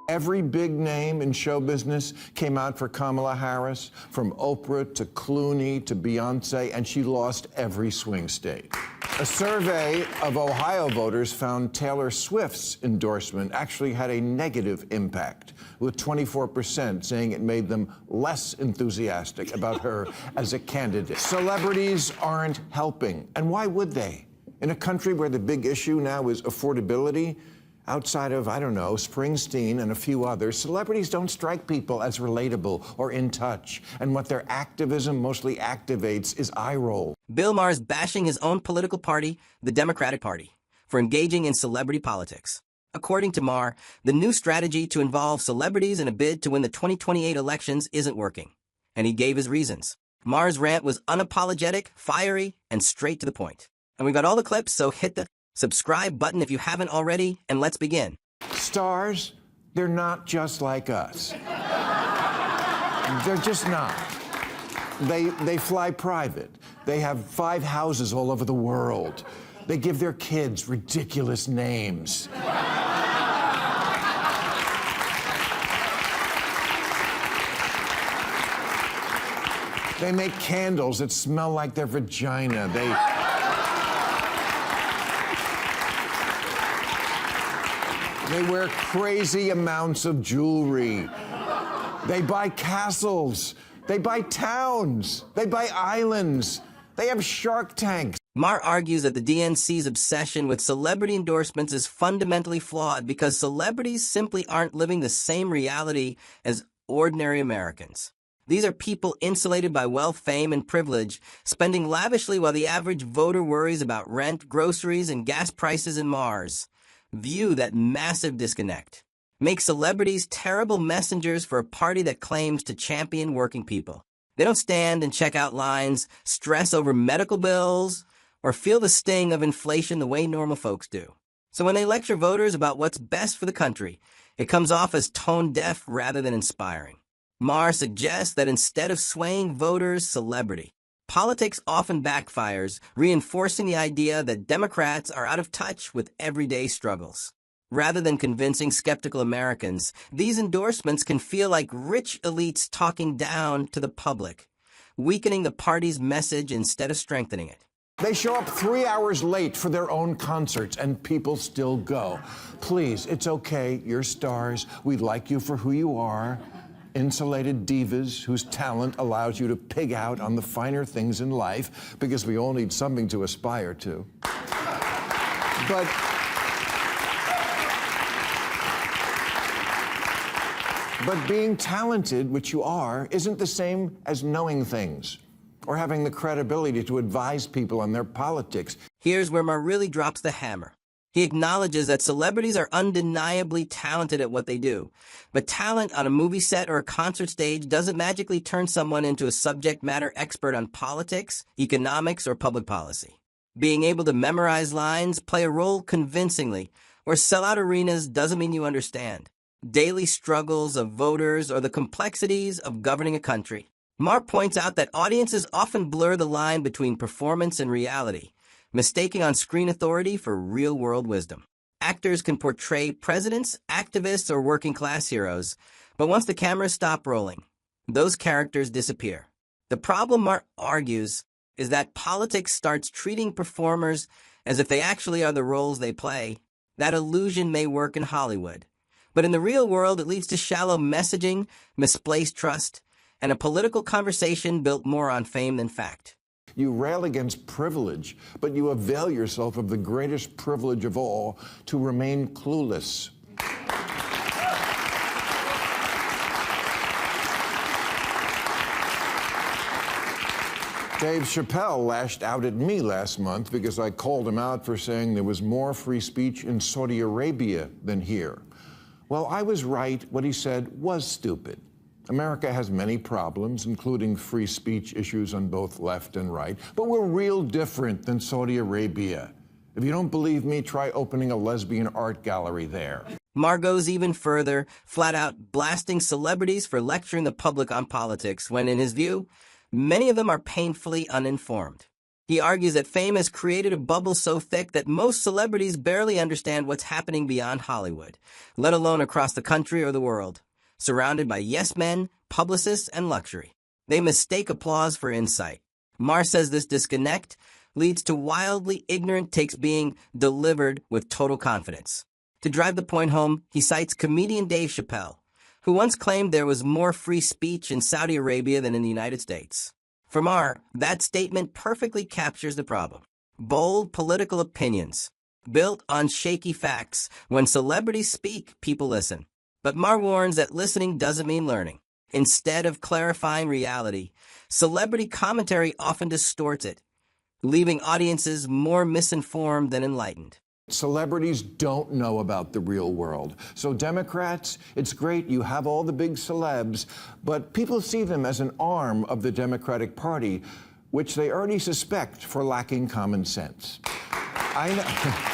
Every big name in show business came out for Kamala Harris, from Oprah to Clooney to Beyonce, and she lost every swing state. A survey of Ohio voters found Taylor Swift's endorsement actually had a negative impact, with 24% saying it made them less enthusiastic about her as a candidate. Celebrities aren't helping, and why would they? In a country where the big issue now is affordability, outside of, I don't know, Springsteen and a few others, celebrities don't strike people as relatable or in touch. And what their activism mostly activates is eye roll. Bill Maher's bashing his own political party, the Democratic Party, for engaging in celebrity politics. According to Maher, the new strategy to involve celebrities in a bid to win the 2028 elections isn't working. And he gave his reasons. Maher's rant was unapologetic, fiery, and straight to the point. And we've got all the clips, so hit the subscribe button if you haven't already, and let's begin. Stars, they're not just like us. They're just not. They fly private. They have 5 houses all over the world. They give their kids ridiculous names. They make candles that smell like their vagina. They wear crazy amounts of jewelry. They buy castles. They buy towns. They buy islands. They have Shark Tanks. Maher argues that the DNC's obsession with celebrity endorsements is fundamentally flawed because celebrities simply aren't living the same reality as ordinary Americans. These are people insulated by wealth, fame, and privilege, spending lavishly while the average voter worries about rent, groceries, and gas prices in Maher's view. That massive disconnect makes celebrities terrible messengers for a party that claims to champion working people. They don't stand and check out lines, stress over medical bills, or feel the sting of inflation the way normal folks do. So when they lecture voters about what's best for the country, it comes off as tone-deaf rather than inspiring. Maher suggests that instead of swaying voters' celebrity, politics often backfires, reinforcing the idea that Democrats are out of touch with everyday struggles. Rather than convincing skeptical Americans, these endorsements can feel like rich elites talking down to the public, weakening the party's message instead of strengthening it. They show up 3 hours late for their own concerts, and people still go. Please, it's okay. You're stars. We like you for who you are. Insulated divas whose talent allows you to pig out on the finer things in life, because we all need something to aspire to. But being talented, which you are, isn't the same as knowing things or having the credibility to advise people on their politics. Here's where Maher really drops the hammer. He acknowledges that celebrities are undeniably talented at what they do, but talent on a movie set or a concert stage doesn't magically turn someone into a subject matter expert on politics, economics, or public policy. Being able to memorize lines, play a role convincingly, or sell out arenas doesn't mean you understand daily struggles of voters or the complexities of governing a country. Maher points out that audiences often blur the line between performance and reality, mistaking on-screen authority for real-world wisdom. Actors can portray presidents, activists, or working-class heroes, but once the cameras stop rolling, those characters disappear. The problem, Maher argues, is that politics starts treating performers as if they actually are the roles they play. That illusion may work in Hollywood, but in the real world it leads to shallow messaging, misplaced trust, and a political conversation built more on fame than fact. You rail against privilege, but you avail yourself of the greatest privilege of all, to remain clueless. Dave Chappelle lashed out at me last month because I called him out for saying there was more free speech in Saudi Arabia than here. Well, I was right. What he said was stupid. America has many problems, including free speech issues on both left and right, but we're real different than Saudi Arabia. If you don't believe me, try opening a lesbian art gallery there. Maher goes even further, flat out blasting celebrities for lecturing the public on politics when, in his view, many of them are painfully uninformed. He argues that fame has created a bubble so thick that most celebrities barely understand what's happening beyond Hollywood, let alone across the country or the world. Surrounded by yes men, publicists, and luxury, they mistake applause for insight. Maher says this disconnect leads to wildly ignorant takes being delivered with total confidence. To drive the point home, he cites comedian Dave Chappelle, who once claimed there was more free speech in Saudi Arabia than in the United States. For Maher, that statement perfectly captures the problem. Bold political opinions, built on shaky facts. When celebrities speak, people listen. But Maher warns that listening doesn't mean learning. Instead of clarifying reality, celebrity commentary often distorts it, leaving audiences more misinformed than enlightened. Celebrities don't know about the real world. So Democrats, it's great you have all the big celebs, but people see them as an arm of the Democratic Party, which they already suspect for lacking common sense. I know.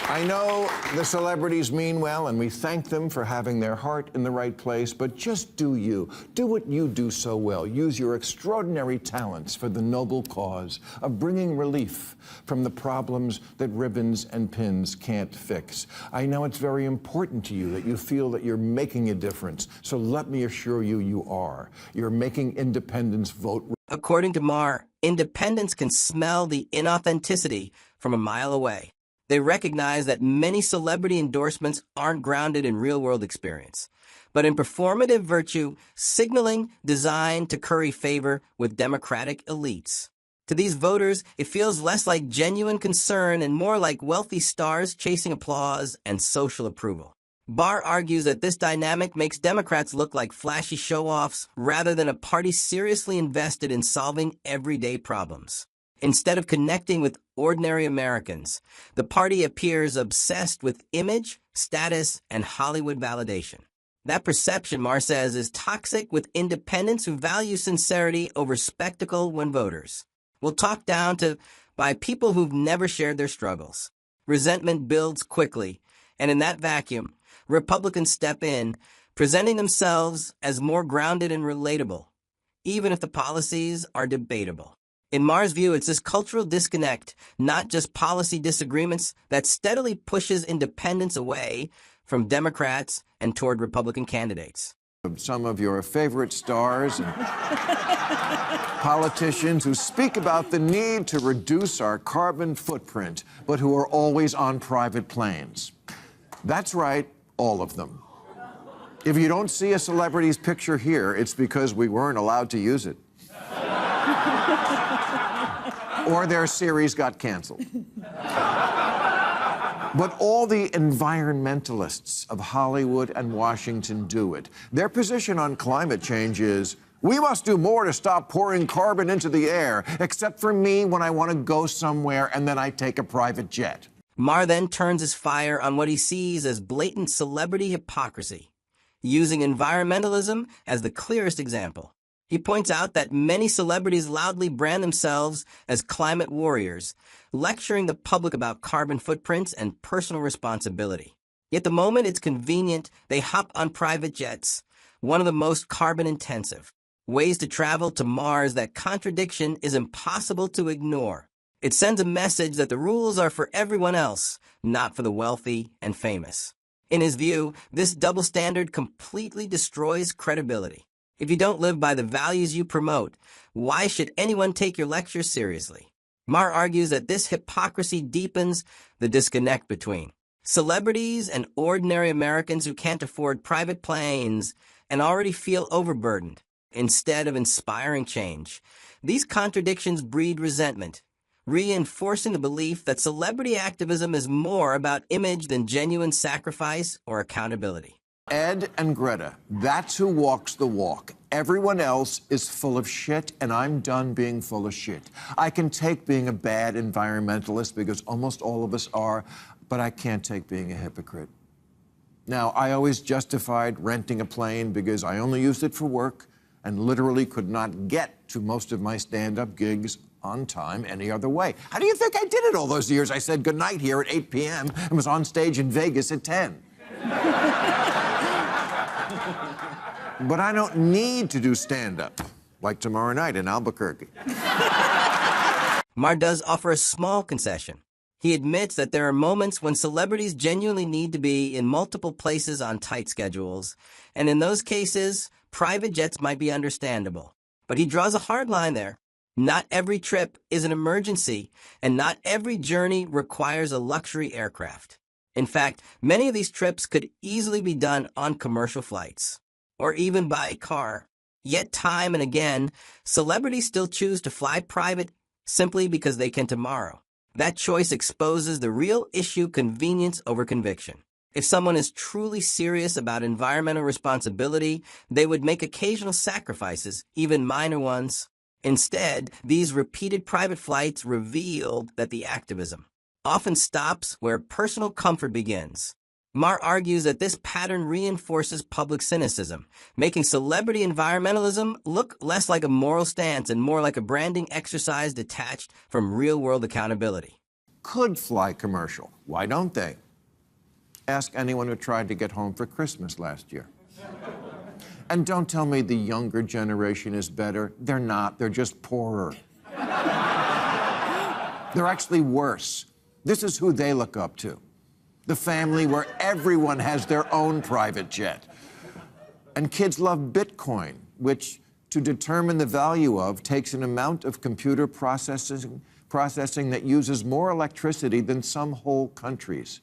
I know the celebrities mean well, and we thank them for having their heart in the right place, but just do you. Do what you do so well. Use your extraordinary talents for the noble cause of bringing relief from the problems that ribbons and pins can't fix. I know it's very important to you that you feel that you're making a difference, so let me assure you, you are. You're making independents vote. According to Maher, independents can smell the inauthenticity from a mile away. They recognize that many celebrity endorsements aren't grounded in real-world experience, but in performative virtue, signaling designed to curry favor with Democratic elites. To these voters, it feels less like genuine concern and more like wealthy stars chasing applause and social approval. Maher argues that this dynamic makes Democrats look like flashy show-offs rather than a party seriously invested in solving everyday problems. Instead of connecting with ordinary Americans, the party appears obsessed with image, status, and Hollywood validation. That perception, Maher says, is toxic with independents who value sincerity over spectacle when voters will talk down to by people who've never shared their struggles. Resentment builds quickly, and in that vacuum, Republicans step in, presenting themselves as more grounded and relatable, even if the policies are debatable. In Maher's view, it's this cultural disconnect, not just policy disagreements, that steadily pushes independents away from Democrats and toward Republican candidates. Some of your favorite stars and politicians who speak about the need to reduce our carbon footprint, but who are always on private planes. That's right, all of them. If you don't see a celebrity's picture here, it's because we weren't allowed to use it. Or their series got canceled. But all the environmentalists of Hollywood and Washington do it. Their position on climate change is, we must do more to stop pouring carbon into the air, except for me when I want to go somewhere and then I take a private jet. Maher then turns his fire on what he sees as blatant celebrity hypocrisy, using environmentalism as the clearest example. He points out that many celebrities loudly brand themselves as climate warriors, lecturing the public about carbon footprints and personal responsibility. Yet the moment it's convenient, they hop on private jets, one of the most carbon-intensive ways to travel. To Mars, that contradiction is impossible to ignore. It sends a message that the rules are for everyone else, not for the wealthy and famous. In his view, this double standard completely destroys credibility. If you don't live by the values you promote, why should anyone take your lectures seriously? Maher argues that this hypocrisy deepens the disconnect between celebrities and ordinary Americans who can't afford private planes and already feel overburdened. Instead of inspiring change, these contradictions breed resentment, reinforcing the belief that celebrity activism is more about image than genuine sacrifice or accountability. Ed and Greta, that's who walks the walk. Everyone else is full of shit, and I'm done being full of shit. I can take being a bad environmentalist, because almost all of us are, but I can't take being a hypocrite. Now, I always justified renting a plane because I only used it for work and literally could not get to most of my stand-up gigs on time any other way. How do you think I did it all those years? I said goodnight here at 8 p.m. and was on stage in Vegas at 10. But I don't need to do stand-up. like tomorrow night in Albuquerque. Maher does offer a small concession. He admits that there are moments when celebrities genuinely need to be in multiple places on tight schedules, and in those cases, private jets might be understandable. But he draws a hard line there. Not every trip is an emergency, and not every journey requires a luxury aircraft. In fact, many of these trips could easily be done on commercial flights, or even by car. Yet time and again, celebrities still choose to fly private simply because they can tomorrow. That choice exposes the real issue: convenience over conviction. If someone is truly serious about environmental responsibility, they would make occasional sacrifices, even minor ones. Instead, these repeated private flights revealed that the activism often stops where personal comfort begins. Maher argues that this pattern reinforces public cynicism, making celebrity environmentalism look less like a moral stance and more like a branding exercise detached from real-world accountability. Could fly commercial. Why don't they? Ask anyone who tried to get home for Christmas last year. And don't tell me the younger generation is better. They're not. They're just poorer. They're actually worse. This is who they look up to. The family where everyone has their own private jet. And kids love Bitcoin, which, to determine the value of, takes an amount of computer processing that uses more electricity than some whole countries.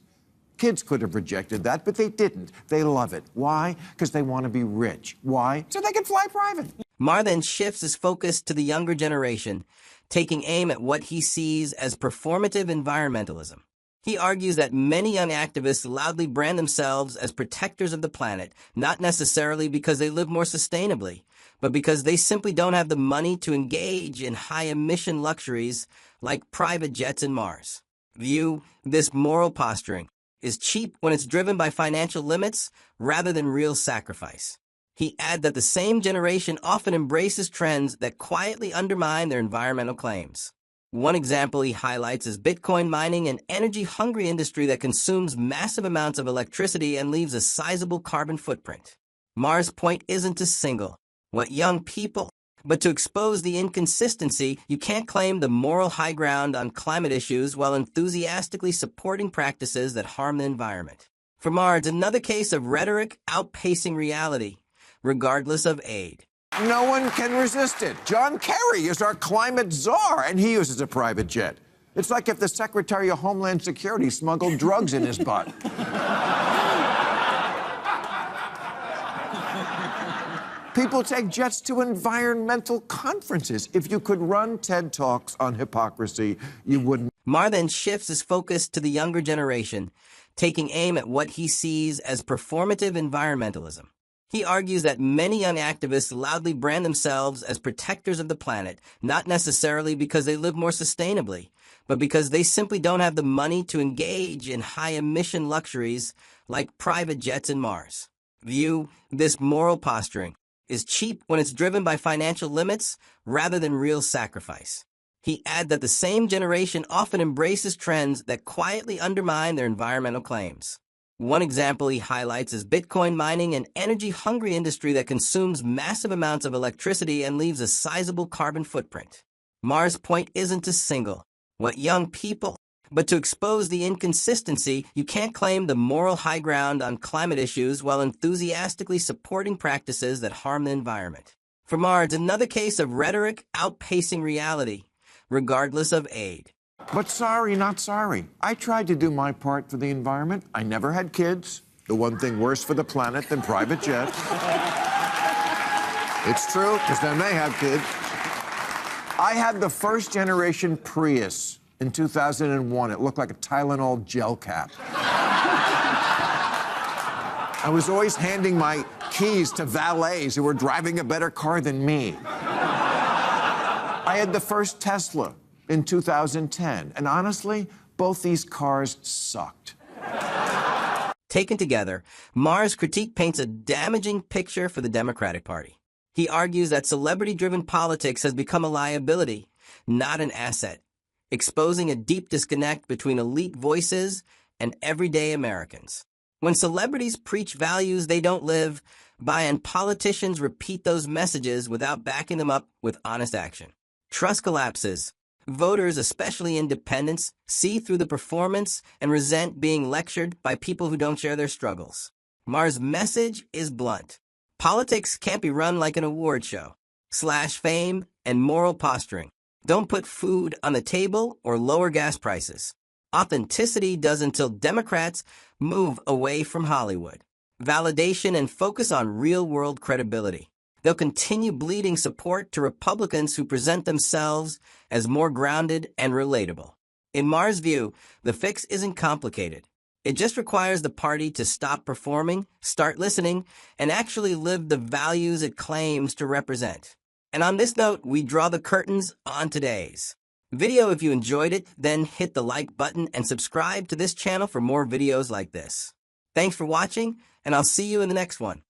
Kids could have rejected that, but they didn't. They love it. Why? Because they want to be rich. Why? So they can fly private. Maher then shifts his focus to the younger generation, taking aim at what he sees as performative environmentalism. He argues that many young activists loudly brand themselves as protectors of the planet, not necessarily because they live more sustainably, but because they simply don't have the money to engage in high-emission luxuries like private jets and Mars. View this moral posturing is cheap when it's driven by financial limits rather than real sacrifice. He adds that the same generation often embraces trends that quietly undermine their environmental claims. One example he highlights is Bitcoin mining, an energy-hungry industry that consumes massive amounts of electricity and leaves a sizable carbon footprint. Maher's point isn't to single what young people, but to expose the inconsistency. You can't claim the moral high ground on climate issues while enthusiastically supporting practices that harm the environment. For Maher, it's another case of rhetoric outpacing reality, regardless of aid. No one can resist it. John Kerry is our climate czar, and he uses a private jet. It's like if the Secretary of Homeland Security smuggled drugs in his butt. People take jets to environmental conferences. If you could run TED Talks on hypocrisy, you wouldn't. Maher then shifts his focus to the younger generation, taking aim at what he sees as performative environmentalism. He argues that many young activists loudly brand themselves as protectors of the planet, not necessarily because they live more sustainably, but because they simply don't have the money to engage in high-emission luxuries like private jets and Mars. View this moral posturing is cheap when it's driven by financial limits rather than real sacrifice. He adds that the same generation often embraces trends that quietly undermine their environmental claims. One example he highlights is Bitcoin mining, an energy-hungry industry that consumes massive amounts of electricity and leaves a sizable carbon footprint. Maher's point isn't to single what young people, but to expose the inconsistency. You can't claim the moral high ground on climate issues while enthusiastically supporting practices that harm the environment. For Maher, it's another case of rhetoric outpacing reality, regardless of aid. But sorry, not sorry. I tried to do my part for the environment. I never had kids. The one thing worse for the planet than private jets. It's true, because then they have kids. I had the first generation Prius in 2001. It looked like a Tylenol gel cap. I was always handing my keys to valets who were driving a better car than me. I had the first Tesla in 2010, and honestly, both these cars sucked. Taken together, Maher's critique paints a damaging picture for the Democratic Party. He argues that celebrity-driven politics has become a liability, not an asset, exposing a deep disconnect between elite voices and everyday Americans. When celebrities preach values they don't live, and politicians repeat those messages without backing them up with honest action. Trust collapses. Voters, especially independents, see through the performance and resent being lectured by people who don't share their struggles. Maher's message is blunt. Politics can't be run like an award show. Slash fame and moral posturing. Don't put food on the table or lower gas prices. Authenticity does until Democrats move away from Hollywood. Validation and focus on real-world credibility. They'll continue bleeding support to Republicans who present themselves as more grounded and relatable. In Maher's view, the fix isn't complicated. It just requires the party to stop performing, start listening, and actually live the values it claims to represent. And on this note, we draw the curtains on today's video. If you enjoyed it, then hit the like button and subscribe to this channel for more videos like this. Thanks for watching, and I'll see you in the next one.